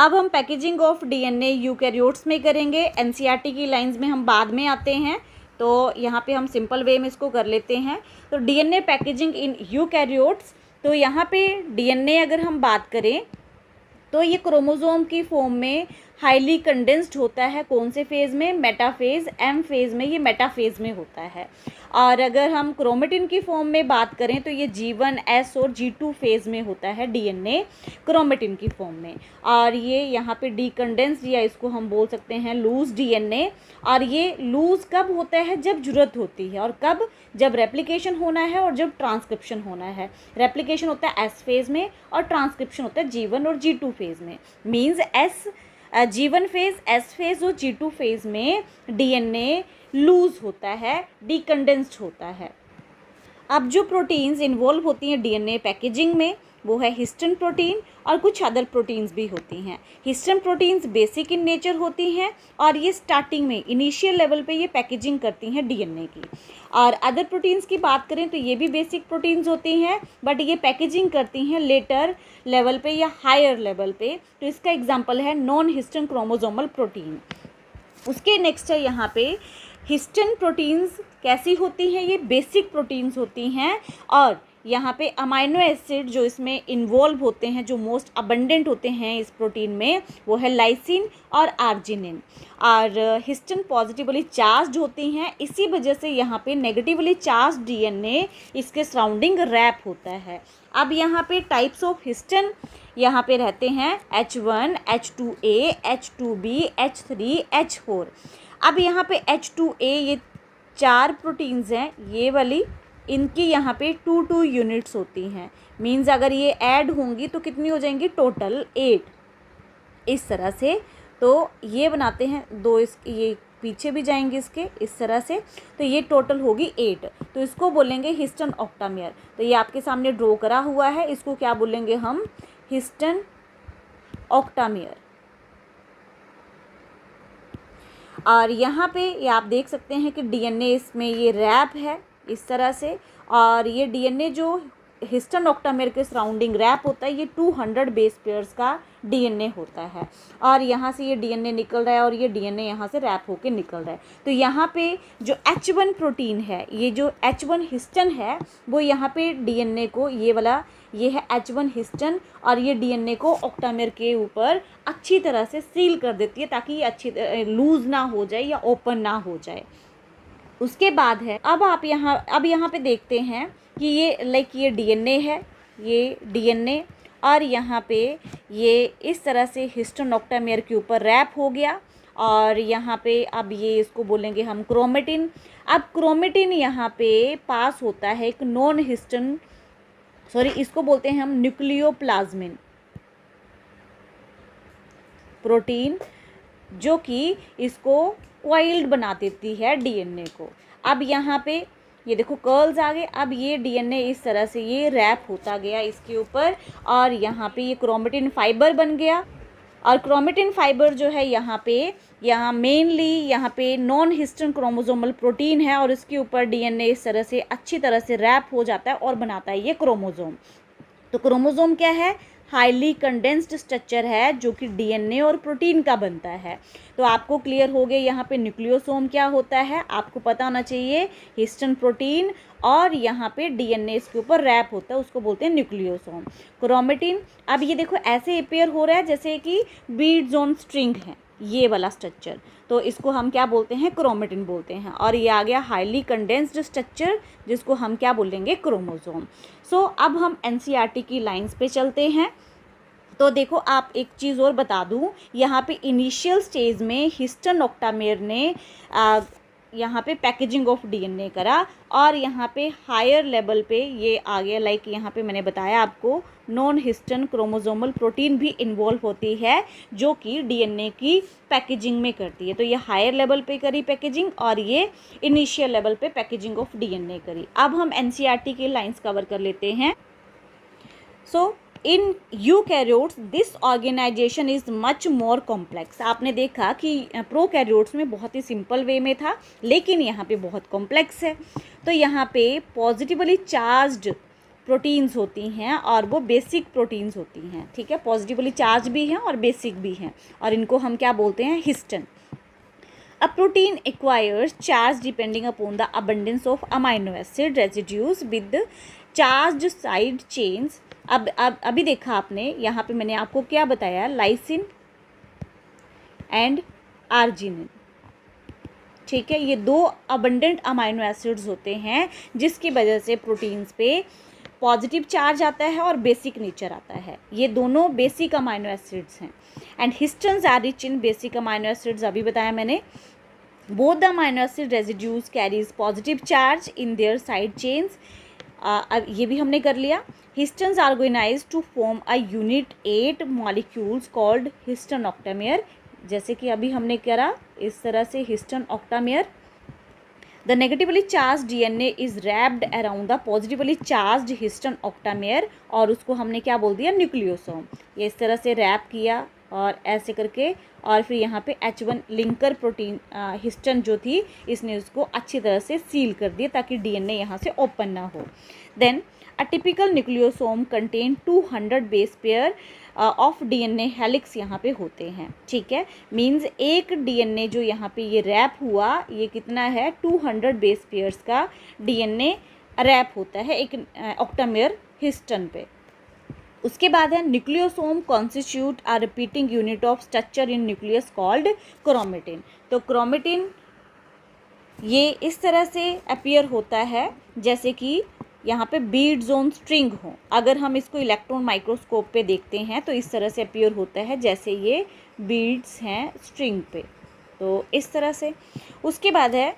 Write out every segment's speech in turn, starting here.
अब हम packaging of DNA eukaryotes में करेंगे, एनसीईआरटी की लाइंस में हम बाद में आते हैं, तो यहाँ पे हम सिंपल वे में इसको कर लेते हैं। तो डीएनए पैकेजिंग इन यूकैरियोट्स, तो यहाँ पे डीएनए अगर हम बात करें तो ये क्रोमोसोम की फॉर्म में हाईली कंडेंस्ड होता है। कौन से फेज़ में? मेटाफेज़, एम फेज़ में ये मेटाफेज़ में होता है। और अगर हम क्रोमेटिन की फॉर्म में बात करें तो ये G1, S और G2 फेज़ में होता है डीएनए क्रोमेटिन की फॉर्म में। और ये यहाँ पे डीकंडेंस्ड या इसको हम बोल सकते हैं लूज डीएनए। और ये लूज कब होता है? जब ज़रूरत होती है। और कब? जब रेप्लिकेशन होना है और जब ट्रांसक्रिप्शन होना है। रेप्लिकेशन होता है एस फेज़ में और ट्रांसक्रिप्शन होता है G1 और G2 फेज़ में। Means G1 phase, S phase और G2 फेज़ में डीएनए लूज होता है, डीकंडेंस्ड होता है। अब जो प्रोटीन्स इन्वॉल्व होती हैं डीएनए पैकेजिंग में वो है हिस्टन प्रोटीन और कुछ अदर प्रोटीन्स भी होती हैं। हिस्टन प्रोटीन्स बेसिक इन नेचर होती हैं और ये स्टार्टिंग में इनिशियल लेवल पे ये पैकेजिंग करती हैं डीएनए की। और अदर प्रोटीन्स की बात करें तो ये भी बेसिक प्रोटीन्स होती हैं बट ये पैकेजिंग करती हैं लेटर लेवल पे या हायर लेवल पे। तो इसका एग्जाम्पल है नॉन हिस्टन क्रोमोसोमल प्रोटीन। उसके नेक्स्ट है यहाँ पे हिस्टन प्रोटीन्स कैसी होती हैं? ये बेसिक प्रोटीन्स होती हैं। और यहाँ पे अमाइनो एसिड जो इसमें इन्वॉल्व होते हैं, जो मोस्ट अबंडेंट होते हैं इस प्रोटीन में, वो है लाइसिन और आर्जिनिन। और हिस्टन पॉजिटिवली चार्ज्ड होती हैं, इसी वजह से यहाँ पे नेगेटिवली चार्ज डीएनए इसके सराउंडिंग रैप होता है। अब यहाँ पे टाइप्स ऑफ हिस्टन यहाँ पे रहते हैं H1, H2A, H2B, H3, H4। अब यहाँ पे H2A ये 4 प्रोटीन्स हैं, ये वाली, इनकी यहाँ पे 2 यूनिट्स होती हैं। मीन्स अगर ये ऐड होंगी तो कितनी हो जाएंगी? टोटल 8 इस तरह से। तो ये बनाते हैं 2, ये पीछे भी जाएंगे इसके इस तरह से, तो ये टोटल होगी 8। तो इसको बोलेंगे हिस्टन ऑक्टामेयर। तो ये आपके सामने ड्रॉ करा हुआ है, इसको क्या बोलेंगे हम? हिस्टन ऑक्टामेयर। और यहाँ पे ये आप देख सकते हैं कि डीएनए इसमें ये रैप है इस तरह से। और ये डीएनए जो हिस्टन ऑक्टामेयर के सराउंडिंग रैप होता है, ये 200 बेस पेयर्स का डीएनए होता है। और यहाँ से ये डीएनए निकल रहा है और ये डीएनए यहाँ से रैप होके निकल रहा है। तो यहाँ पे जो H1 प्रोटीन है, ये जो H1 हिस्टन है, वो यहाँ पे डीएनए को, ये वाला ये है H1 हिस्टन, और ये डीएनए को ऑक्टामेयर के ऊपर अच्छी तरह से सील कर देती है ताकि ये अच्छी लूज ना हो जाए या ओपन ना हो जाए। उसके बाद है अब यहाँ पे देखते हैं कि ये ये डीएनए है, ये डीएनए, और यहाँ पे ये इस तरह से हिस्टन ऑक्टामेयर के ऊपर रैप हो गया। और यहाँ पे अब ये इसको बोलेंगे हम क्रोमेटिन। अब क्रोमेटिन यहाँ पे पास होता है एक नॉन हिस्टन, इसको बोलते हैं हम न्यूक्लियोप्लाज्मिन प्रोटीन, जो कि इसको कॉइल्ड बना देती है डीएनए को। अब यहाँ पे ये देखो कर्ल्स आ गए। अब ये डीएनए इस तरह से ये रैप होता गया इसके ऊपर, और यहाँ पे ये क्रोमेटिन फाइबर बन गया। और क्रोमेटिन फाइबर जो है यहाँ मेनली यहाँ पे नॉन हिस्टन क्रोमोसोमल प्रोटीन है, और इसके ऊपर डीएनए इस तरह से अच्छी तरह से रैप हो जाता है और बनाता है ये क्रोमोसोम। तो क्रोमोसोम क्या है? हाईली कंडेंस्ड स्ट्रक्चर है जो कि डीएनए और प्रोटीन का बनता है। तो आपको क्लियर हो गया यहाँ पे न्यूक्लियोसोम क्या होता है, आपको पता होना चाहिए हिस्टन प्रोटीन, और यहाँ पे डीएनए इसके ऊपर रैप होता है, उसको बोलते हैं न्यूक्लियोसोम। क्रोमेटिन, अब ये देखो ऐसे अपेयर हो रहा है जैसे कि बीड्स ऑन स्ट्रिंग है, ये वाला स्ट्रक्चर, तो इसको हम क्या बोलते हैं? क्रोमेटिन बोलते हैं। और ये आ गया हाईली कंडेंस्ड स्ट्रक्चर, जिसको हम क्या बोलेंगे? क्रोमोसोम। सो अब हम एनसीईआरटी की लाइंस पे चलते हैं। तो देखो, आप एक चीज़ और बता दूं, यहाँ पे इनिशियल स्टेज में हिस्टन ऑक्टामेयर ने यहाँ पे पैकेजिंग ऑफ डीएनए करा, और यहाँ पे हायर लेवल पे ये आ गया, यहाँ पे मैंने बताया आपको नॉन हिस्टन क्रोमोसोमल प्रोटीन भी इन्वॉल्व होती है जो कि डीएनए की पैकेजिंग में करती है। तो ये हायर लेवल पे करी पैकेजिंग, और ये इनिशियल लेवल पे पैकेजिंग ऑफ डीएनए करी। अब हम एनसीईआरटी के लाइंस कवर कर लेते हैं। So in eukaryotes this organization is much more complex. आपने देखा कि प्रोकैरियोट्स में बहुत ही सिंपल वे में था, लेकिन यहाँ पे बहुत कॉम्प्लेक्स है। तो यहाँ पे पॉजिटिवली चार्ज्ड प्रोटीन्स होती हैं और वो बेसिक प्रोटीन्स होती हैं, ठीक है। पॉजिटिवली चार्ज भी हैं और बेसिक भी हैं, और इनको हम क्या बोलते हैं, हिस्टन। A protein acquires charge depending upon the abundance of amino acid residues with charged side chains। अब अभी देखा आपने, यहाँ पे मैंने आपको क्या बताया, लाइसिन एंड आर्जिनिन, ठीक है। ये दो अबंडेंट अमाइनो एसिड्स होते हैं जिसकी वजह से प्रोटीन्स पे पॉजिटिव चार्ज आता है और बेसिक नेचर आता है। ये दोनों बेसिक अमाइनो एसिड्स हैं। And histones are rich in basic amino acids, अभी बताया मैंने। Both the amino acid residues carries positive charge in their side chains, अब ये भी हमने कर लिया। Histones are organized to form a unit 8 molecules called histone octamer, जैसे कि अभी हमने करा इस तरह से histone octamer. The negatively charged DNA is wrapped around the positively charged हिस्टन ऑक्टामेयर, और उसको हमने क्या बोल दिया, न्यूक्लियोसोम। ये इस तरह से रैप किया और ऐसे करके, और फिर यहाँ पे H1 लिंकर प्रोटीन हिस्टन जो थी, इसने उसको अच्छी तरह से सील कर दिया ताकि डीएनए यहाँ से ओपन ना हो। Then a typical nucleosome contain 200 base pair of DNA helix यहाँ पे होते हैं, ठीक है। मींस एक डीएनए जो यहाँ पे ये रैप हुआ, ये कितना है, 200 बेस पेयर्स का डीएनए रैप होता है एक ऑक्टामेयर हिस्टन पे। उसके बाद है nucleosome constitute a repeating unit of structure in nucleus called chromatin. तो क्रोमेटिन ये इस तरह से अपीयर होता है जैसे कि यहाँ पे बीड्स ऑन स्ट्रिंग हो। अगर हम इसको इलेक्ट्रॉन माइक्रोस्कोप पे देखते हैं तो इस तरह से अपीयर होता है जैसे ये बीड्स हैं स्ट्रिंग पे, तो इस तरह से। उसके बाद है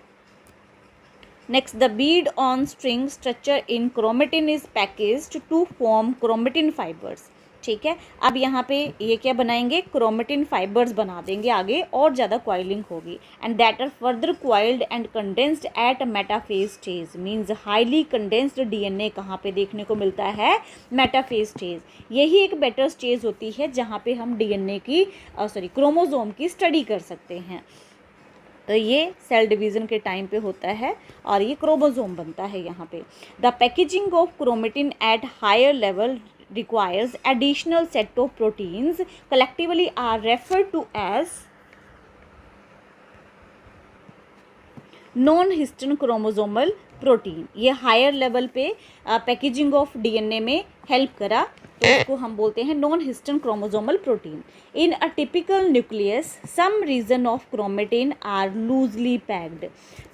next, the bead on string structure in chromatin is packaged to form chromatin fibres, ठीक है। अब यहाँ पे ये क्या बनाएंगे, क्रोमेटिन फाइबर्स बना देंगे आगे, और ज़्यादा क्वाइलिंग होगी। And that are further coiled and condensed at metaphase stage, means highly condensed DNA कहाँ पे देखने को मिलता है, मेटाफेज स्टेज। यही एक बेटर स्टेज होती है जहाँ पे हम डीएनए की क्रोमोसोम की स्टडी कर सकते हैं। तो ये सेल डिवीज़न के टाइम पे होता है और ये क्रोमोसोम बनता है यहाँ पे। The packaging of chromatin at higher level requires additional set of proteins collectively are referred to as non-histone chromosomal protein। ये हायर लेवल पे पैकेजिंग ऑफ डीएनए में हेल्प करा, तो इसको हम बोलते हैं non histone chromosomal protein. In a typical nucleus some region of chromatin are loosely packed,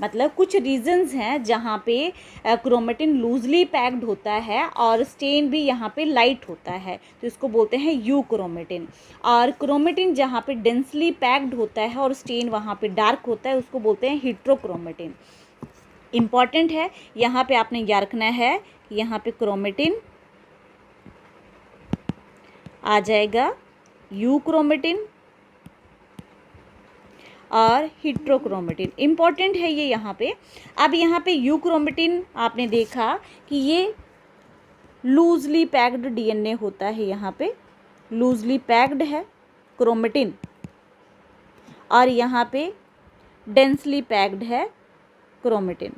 मतलब कुछ रीजन्स हैं जहाँ पे क्रोमेटिन लूजली पैक्ड होता है और स्टेन भी यहाँ पे लाइट होता है, तो इसको बोलते हैं यू क्रोमेटिन। और क्रोमेटिन जहाँ पे डेंसली पैक्ड होता है और स्टेन वहाँ पे डार्क होता है, उसको बोलते हैं हेट्रोक्रोमेटिन। इम्पॉर्टेंट है, यहाँ पे आपने याद रखना है, यहाँ पे क्रोमेटिन आ जाएगा, यू क्रोमेटिन और हेट्रोक्रोमेटिन। इम्पॉर्टेंट है ये यहाँ पे। अब यहाँ पे यू क्रोमेटिन आपने देखा कि ये लूजली पैक्ड डीएनए होता है, यहाँ पे लूजली पैक्ड है क्रोमेटिन, और यहाँ पे डेंसली पैक्ड है क्रोमेटिन।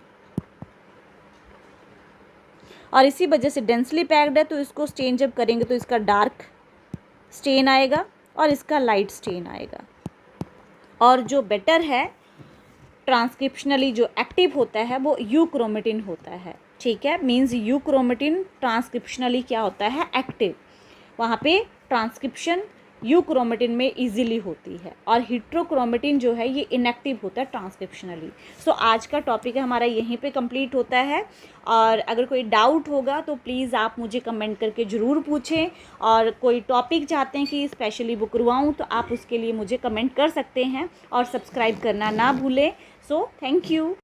और इसी वजह से डेंसली पैक्ड है तो इसको स्टेन जब करेंगे तो इसका डार्क स्टेन आएगा और इसका लाइट स्टेन आएगा। और जो बेटर है ट्रांसक्रिप्शनली जो एक्टिव होता है वो यू क्रोमेटिन होता है, ठीक है। मींस यू क्रोमेटिन ट्रांसक्रिप्शनली क्या होता है, एक्टिव। वहाँ पे ट्रांसक्रिप्शन यू क्रोमेटिन में इजीली होती है, और हेट्रोक्रोमेटिन जो है ये इनएक्टिव होता है ट्रांसक्रिप्शनली। सो आज का टॉपिक हमारा यहीं पे कंप्लीट होता है, और अगर कोई डाउट होगा तो प्लीज़ आप मुझे कमेंट करके ज़रूर पूछें, और कोई टॉपिक चाहते हैं कि स्पेशली बुक करवाऊँ तो आप उसके लिए मुझे कमेंट कर सकते हैं, और सब्सक्राइब करना ना भूलें। So thank you.